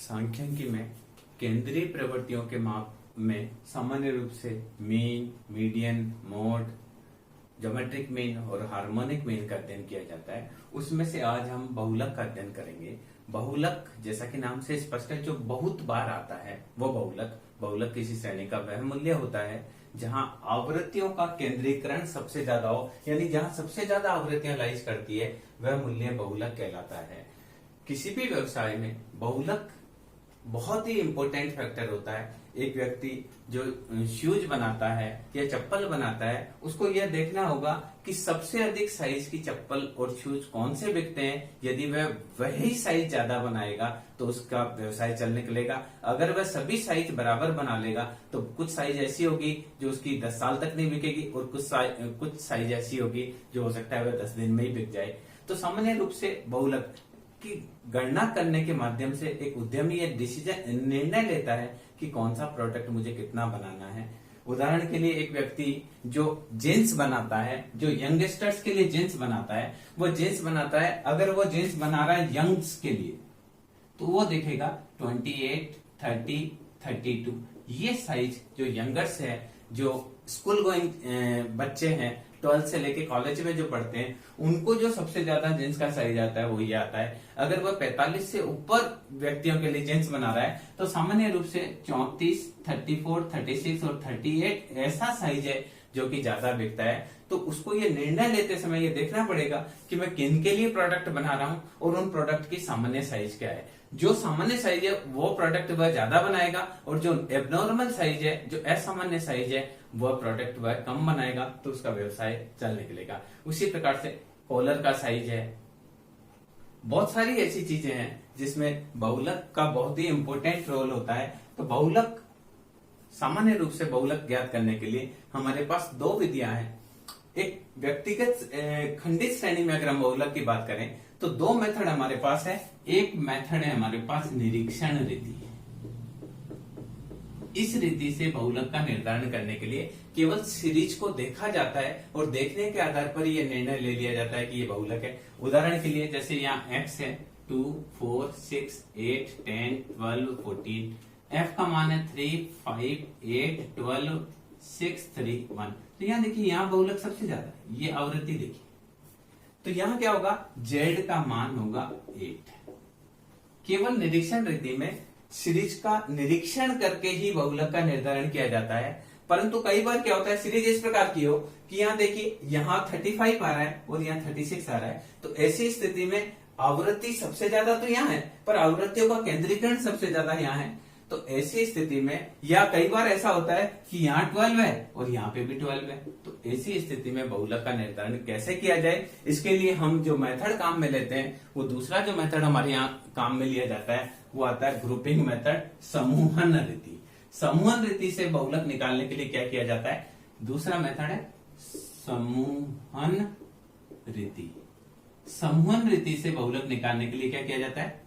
सांख्यिकी में केंद्रीय प्रवृत्तियों के माप में सामान्य रूप से mean, median, mode, geometric mean और हार्मोनिक मीन का अध्ययन किया जाता है। उसमें से आज हम बहुलक का अध्ययन करेंगे। बहुलक जैसा कि नाम से स्पष्ट है, जो बहुत बार आता है वो बहुलक। बहुलक किसी श्रेणी का वह मूल्य होता है जहां आवृत्तियों का केंद्रीकरण सबसे ज्यादा हो, यानी जहां सबसे ज्यादा आवृत्तियां लाइज करती है वह मूल्य बहुलक कहलाता है। किसी भी व्यवसाय में बहुलक बहुत ही इंपॉर्टेंट फैक्टर होता है। एक व्यक्ति जो शूज बनाता है या चप्पल बनाता है, उसको यह देखना होगा कि सबसे अधिक साइज की चप्पल और शूज कौन से बिकते हैं। यदि वह वही साइज ज्यादा बनाएगा तो उसका व्यवसाय चल निकलेगा। अगर वह सभी साइज बराबर बना लेगा तो कुछ साइज ऐसी होगी जो उसकी 10 साल तक नहीं बिकेगी और कुछ साइज ऐसी होगी जो हो सकता है वह 10 दिन में ही बिक जाए। तो सामान्य रूप से बहुलक की गणना करने के माध्यम से एक उद्यमी ये निर्णय लेता है कि कौन सा प्रोडक्ट मुझे कितना बनाना है। उदाहरण के लिए एक व्यक्ति जो जींस बनाता है, जो यंगस्टर्स के लिए जींस बनाता है, वो जींस बनाता है। अगर वो जींस बना रहा है यंग्स के लिए तो वो देखेगा 28, 30, 32 ये साइज जो यंगर्स है, जो स्कूल गोइंग बच्चे हैं, 12th से लेके कॉलेज में जो पढ़ते हैं, उनको जो सबसे ज्यादा जींस का साइज आता है वो ये आता है। अगर वह 45 से ऊपर व्यक्तियों के लिए जींस बना रहा है तो सामान्य रूप से 34, 34, 36 और 38 ऐसा साइज है जो कि ज्यादा बिकता है। तो उसको ये निर्णय लेते समय ये देखना पड़ेगा कि मैं किन के लिए प्रोडक्ट बना रहा हूं और उन प्रोडक्ट की सामान्य साइज क्या है। जो सामान्य साइज है वो प्रोडक्ट वह ज्यादा बनाएगा और जो एबनॉर्मल साइज है, जो असामान्य साइज है, वह प्रोडक्ट वह कम बनाएगा, तो उसका व्यवसाय चल निकलेगा। उसी प्रकार से कॉलर का साइज है, बहुत सारी ऐसी चीजें हैं जिसमें बहुलक का बहुत ही इंपॉर्टेंट रोल होता है। तो बहुलक सामान्य रूप से बहुलक ज्ञात करने के लिए हमारे पास दो विधियां हैं। एक व्यक्तिगत खंडित श्रेणी में अगर हम बहुलक की बात करें तो दो मेथड हमारे पास है। एक मेथड है हमारे पास निरीक्षण रीति। इस रीति से बहुलक का निर्धारण करने के लिए केवल सीरीज को देखा जाता है और देखने के आधार पर यह निर्णय ले लिया जाता है कि ये बहुलक है। उदाहरण के लिए जैसे यहाँ x है 2, 4, 6, 8, 10, 12, 14, f का मान है 3, 5, 8, 12, 6, 3, 1। तो यहाँ देखिए, यहाँ बहुलक सबसे ज्यादा है। ये आवृत्ति देखिए, तो यहाँ क्या होगा, z का मान होगा 8। केवल निरीक्षण रीति में सीरीज का निरीक्षण करके ही बहुलक का निर्धारण किया जाता है। परंतु कई बार क्या होता है, सीरीज इस प्रकार की हो कि यहाँ देखिए, यहाँ 35 आ रहा है और यहाँ 36 आ रहा है, तो ऐसी स्थिति में आवृत्ति सबसे ज्यादा तो यहाँ है पर आवृत्तियों का केंद्रीकरण सबसे ज्यादा यहाँ है। तो ऐसी स्थिति में, या कई बार ऐसा होता है कि यहाँ 12 है और यहाँ पे भी 12 है, तो ऐसी स्थिति में बहुलक का निर्धारण कैसे किया जाए, इसके लिए हम जो मेथड काम में लेते हैं वो दूसरा जो मेथड हमारे यहाँ काम में लिया जाता है वो आता है ग्रुपिंग मेथड, समूहन रीति। समूहन रीति से बहुलक निकालने के लिए क्या किया जाता है, दूसरा मेथड है समूहन रीति। समूहन रीति से बहुलक निकालने के लिए क्या किया जाता है,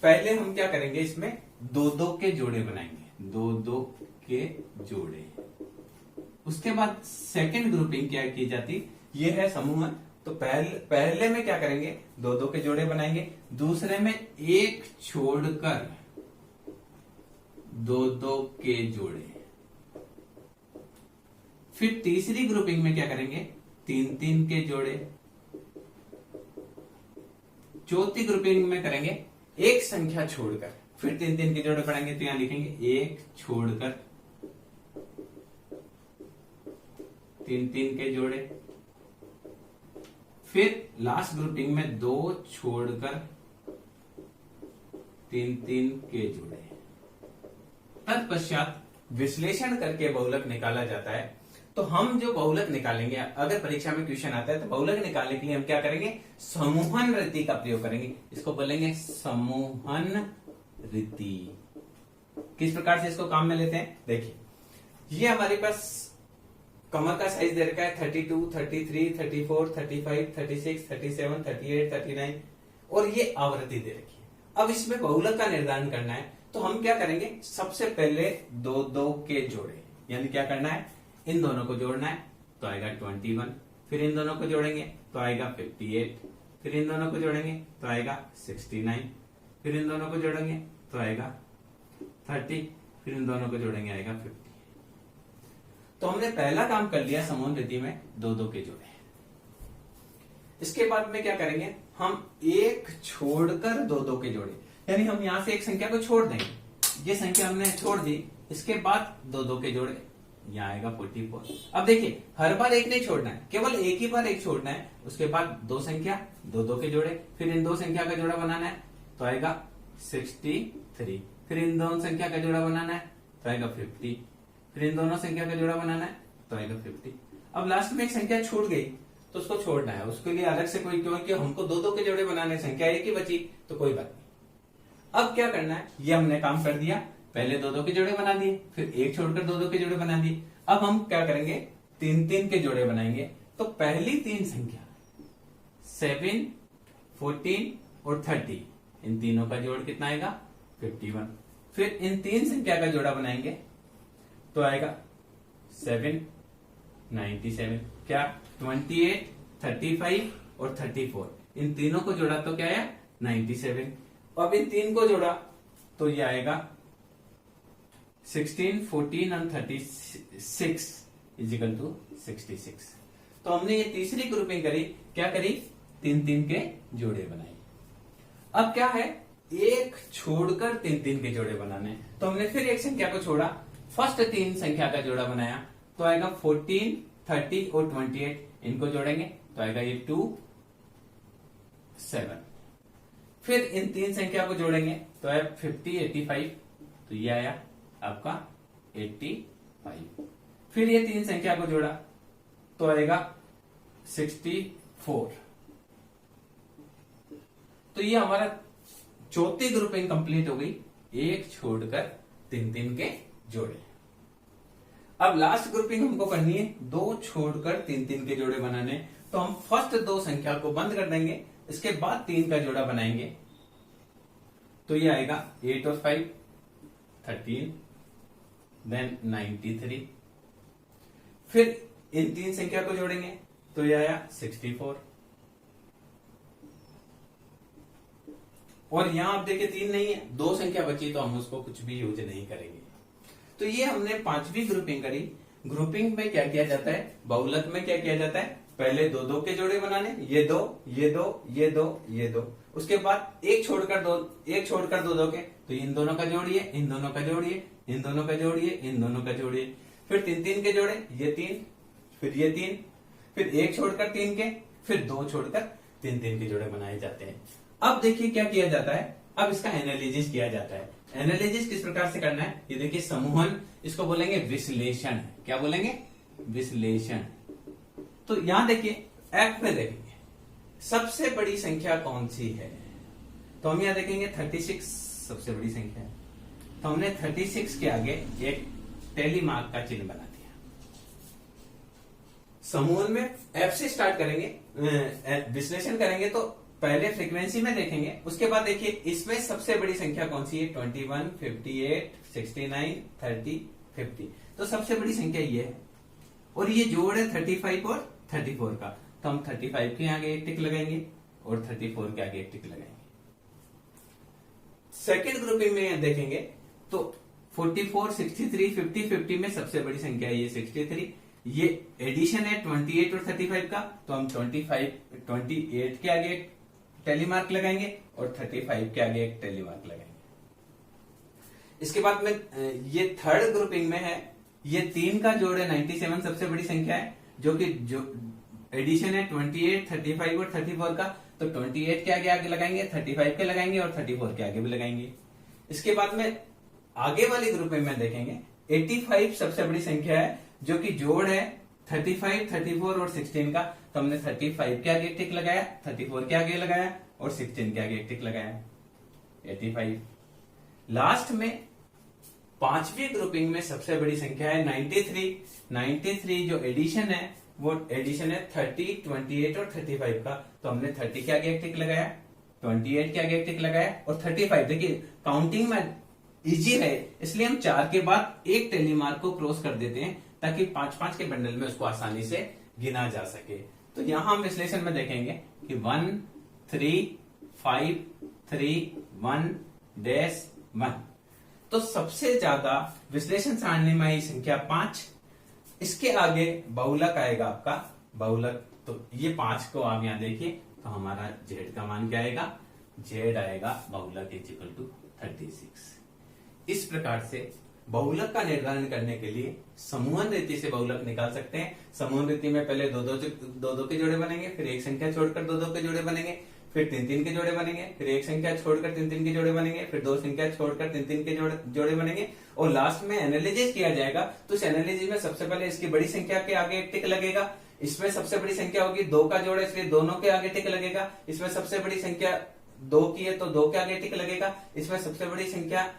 पहले हम क्या करेंगे, इसमें 2-2 के जोड़े बनाएंगे, 2-2 के जोड़े। उसके बाद सेकंड ग्रुपिंग क्या की जाती, ये है समूहन। तो पहले में क्या करेंगे, 2-2 के जोड़े बनाएंगे, दूसरे में एक छोड़कर 2-2 के जोड़े। फिर तीसरी ग्रुपिंग में क्या करेंगे, 3-3 के जोड़े। चौथी ग्रुपिंग में करेंगे एक संख्या छोड़कर, फिर 3-3 के जोड़े पढ़ेंगे, तो यहां लिखेंगे एक छोड़कर 3-3 के जोड़े। फिर लास्ट ग्रुपिंग में 2 छोड़कर 3-3 के जोड़े। तत्पश्चात विश्लेषण करके बहुलक निकाला जाता है। तो हम जो बहुलक निकालेंगे, अगर परीक्षा में क्वेश्चन आता है तो बहुलक निकालने के लिए हम क्या करेंगे, समूहन रीति का प्रयोग करेंगे। इसको बोलेंगे समूहन रीति। किस प्रकार से इसको काम में लेते हैं, देखिए, ये हमारे पास कमर का साइज दे रखा है 32, 33, 34, 35, 36, 37, 38, 39 और ये आवृत्ति दे रखी है। अब इसमें बहुलक का निर्धारण करना है तो हम क्या करेंगे, सबसे पहले 2-2 के जोड़े, यानी क्या करना है, इन दोनों को जोड़ना है तो आएगा 21, फिर इन दोनों को जोड़ेंगे तो आएगा 58, फिर इन दोनों को जोड़ेंगे तो आएगा 69, फिर इन दोनों को जोड़ेंगे तो आएगा 30, फिर इन दोनों को जोड़ेंगे आएगा 50। तो हमने पहला काम कर लिया समानुपाती में दो दो के जोड़े। इसके बाद में क्या करेंगे, हम एक छोड़कर दो दो के जोड़े, यानी हम यहां से एक संख्या को छोड़ देंगे, ये संख्या हमने छोड़ दी, इसके बाद दो दो के जोड़े, यहाँ आएगा 44। अब देखिए हर बार एक नहीं छोड़ना है, केवल एक ही बार एक छोड़ना है, उसके बाद दो संख्या दो दो के जोड़े, फिर इन दो संख्या का जोड़ा बनाना है तो आएगा 63, फिर इन दोनों संख्या का जोड़ा बनाना है तो आएगा 50, फिर इन दोनों संख्या का जोड़ा बनाना है तो आएगा 50। अब लास्ट में एक संख्या छूट गई तो उसको छोड़ना है, उसके लिए अलग से कोई, क्योंकि हमको दो दो के जोड़े बनाने, संख्या एक ही बची तो कोई बात नहीं। अब क्या करना है, ये हमने काम कर दिया, पहले दो दो के जोड़े बना दिए, फिर एक छोड़कर दो दो के जोड़े बना दिए। अब हम क्या करेंगे, तीन तीन के जोड़े बनाएंगे। तो पहली तीन संख्या 7, 14 और 30, इन तीनों का जोड़ कितना आएगा 51। फिर इन तीन संख्या का जोड़ा बनाएंगे तो आएगा 7, 97, क्या 28, 35 और 34, इन तीनों को जोड़ा तो क्या आया 97। अब इन तीन को जोड़ा तो ये आएगा 16, 14 और 36 इजिकल टू 66। तो हमने ये तीसरी ग्रुपिंग करी, क्या करी, तीन तीन के जोड़े बनाए। अब क्या है, एक छोड़कर तीन तीन के जोड़े बनाने, तो हमने फिर एक संख्या को छोड़ा, फर्स्ट तीन संख्या का जोड़ा बनाया तो आएगा 14, 30 और 28, इनको जोड़ेंगे तो आएगा ये 2, 7। फिर इन तीन संख्या को जोड़ेंगे तो आया 50, 85, तो ये आया आपका 85। फिर ये तीन संख्या को जोड़ा तो आएगा 64। तो ये हमारा चौथी ग्रुपिंग कंप्लीट हो गई, एक छोड़कर तीन तीन के जोड़े। अब लास्ट ग्रुपिंग हमको करनी है, दो छोड़कर तीन तीन के जोड़े बनाने। तो हम फर्स्ट दो संख्या को बंद कर देंगे, इसके बाद तीन का जोड़ा बनाएंगे तो ये आएगा 8 और 5, 13, देन 93। फिर इन तीन संख्या को जोड़ेंगे तो ये आया 64। और यहां आप देखिए तीन नहीं है, दो संख्या बची तो हम उसको कुछ भी यूज नहीं करेंगे। तो ये हमने पांचवी ग्रुपिंग करी। ग्रुपिंग में क्या किया जाता है, बहुलक में क्या किया जाता है, पहले दो दो के जोड़े बनाने, ये दो, ये दो, ये दो, ये दो, उसके बाद एक छोड़कर दो दो के, तो इन दोनों का जोड़िए, इन दोनों का जोड़िए, इन दोनों का जोड़िए, इन दोनों का जोड़िए, फिर तीन तीन के जोड़े, ये तीन, फिर ये तीन, फिर एक छोड़कर तीन के, फिर दो छोड़कर तीन तीन के जोड़े बनाए जाते हैं। अब देखिए क्या किया जाता है, अब इसका एनालिसिस किया जाता है। एनालिसिस किस प्रकार से करना है, ये देखिए समूहन, इसको बोलेंगे विश्लेषण। क्या बोलेंगे, विश्लेषण। तो यहां देखिए एफ में देखेंगे सबसे बड़ी संख्या कौन सी है, तो हम यहां देखेंगे 36 सबसे बड़ी संख्या है, तो हमने 36 के आगे एक टेली मार्क का चिन्ह बना दिया। समूह में एफ से स्टार्ट करेंगे, विश्लेषण करेंगे तो पहले फ्रीक्वेंसी में देखेंगे, उसके बाद देखिए इसमें सबसे बड़ी संख्या कौन सी है, 21, 58, 69, 30, 50। तो सबसे बड़ी संख्या ये है, और ये जोड़ है 35 और 34 का, तो हम 35 के आगे एक टिक लगाएंगे और 34 के आगे एक टिक लगाएंगे। सेकेंड ग्रुपिंग में देखेंगे तो 44, 63, 50, 50 में सबसे बड़ी संख्या है ये 63। ये एडिशन है 28 और 35 का, तो हम 28 के आगे एक टेली मार्क लगाएंगे और 35 के आगे एक टेली मार्क लगाएंगे। इसके बाद में ये थर्ड ग्रुपिंग में है, ये तीन का जोड़ है 97 सबसे बड़ी संख्या है, जो कि जो एडिशन है 28, 35 और 34 का, तो 28 के आगे लगाएंगे, 35 के लगाएंगे और 34 के आगे भी लगाएंगे। इसके बाद में आगे वाली ग्रुपिंग में देखेंगे 85 सबसे बड़ी संख्या है, जो कि जोड़ है 35, 34 और 16 का, तो हमने 35 के आगे एक टिक लगाया, 34 के आगे लगाया और 16 के आगे एक टिक लगाया, 85। लास्ट में पांचवी ग्रुपिंग में सबसे बड़ी संख्या है 93 जो एडिशन है वो एडिशन है 30, 28 और 35 का, तो हमने 30 के आगे एक टिक लगाया, 28 के आगे एक टिक लगाया और 35। देखिए काउंटिंग में इजी है, इसलिए हम 4 के बाद एक टेली मार्क को क्रॉस कर देते हैं ताकि 5-5 के बंडल में उसको आसानी से गिना जा सके। तो यहां हम विश्लेषण में देखेंगे कि 1, 3, 5, 3, 1, 1। तो सबसे ज्यादा विश्लेषण सारणी में आई संख्या 5। इसके आगे बहुलक आएगा आपका बहुलक। तो ये 5 को आप यहां देखिए, तो हमारा जेड का मान क्या आएगा, जेड आएगा बहुलक इक्वल टू 36। इस प्रकार से बहुलक का निर्धारण करने के लिए समूहन रीति से बहुलक निकाल सकते हैं। समूहन रीति में पहले दो दो के जोड़े बनेंगे, फिर एक संख्या छोड़कर दो दो के जोड़े बनेंगे, फिर 3 के जोड़े बनेंगे, फिर एक संख्या छोड़कर 3 के जोड़े बनेंगे, फिर दो संख्या छोड़कर 3 के जोड़े बनेंगे, और लास्ट में एनालिसिस किया जाएगा। तो इस एनालिसिस में सबसे पहले इसकी बड़ी संख्या के आगे एक टिक लगेगा। इसमें सबसे बड़ी संख्या होगी 2 का जोड़, इसलिए दोनों के आगे टिक लगेगा। इसमें सबसे बड़ी संख्या 2 की है तो 2 के आगे टिक लगेगा। इसमें सबसे बड़ी संख्या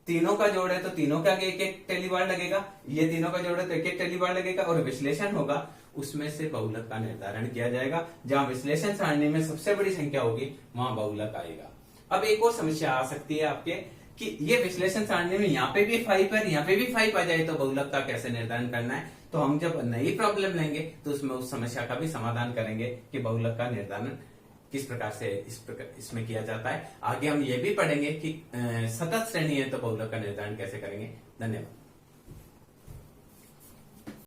तीनों का जोड़ है तो तीनों के आगे एक एक टेली बार लगेगा। ये तीनों का जोड़ है तो एक एक टेली बार लगेगा, और विश्लेषण होगा उसमें से बहुलक का निर्धारण किया जाएगा। जहां विश्लेषण सारणी में सबसे बड़ी संख्या होगी वहां बहुलक आएगा। अब एक और समस्या आ सकती है आपके कि ये विश्लेषण सारणी में यहाँ पे भी 5 है, यहाँ पे भी 5 आ जाए तो बहुलक का कैसे निर्धारण करना है। तो हम जब नई प्रॉब्लम लेंगे तो उसमें उस समस्या का भी समाधान करेंगे कि बहुलक का निर्धारण किस प्रकार से इसमें किया जाता है। आगे हम ये भी पढ़ेंगे कि सतत श्रेणी है तो बहुलक का निर्धारण कैसे करेंगे। धन्यवाद।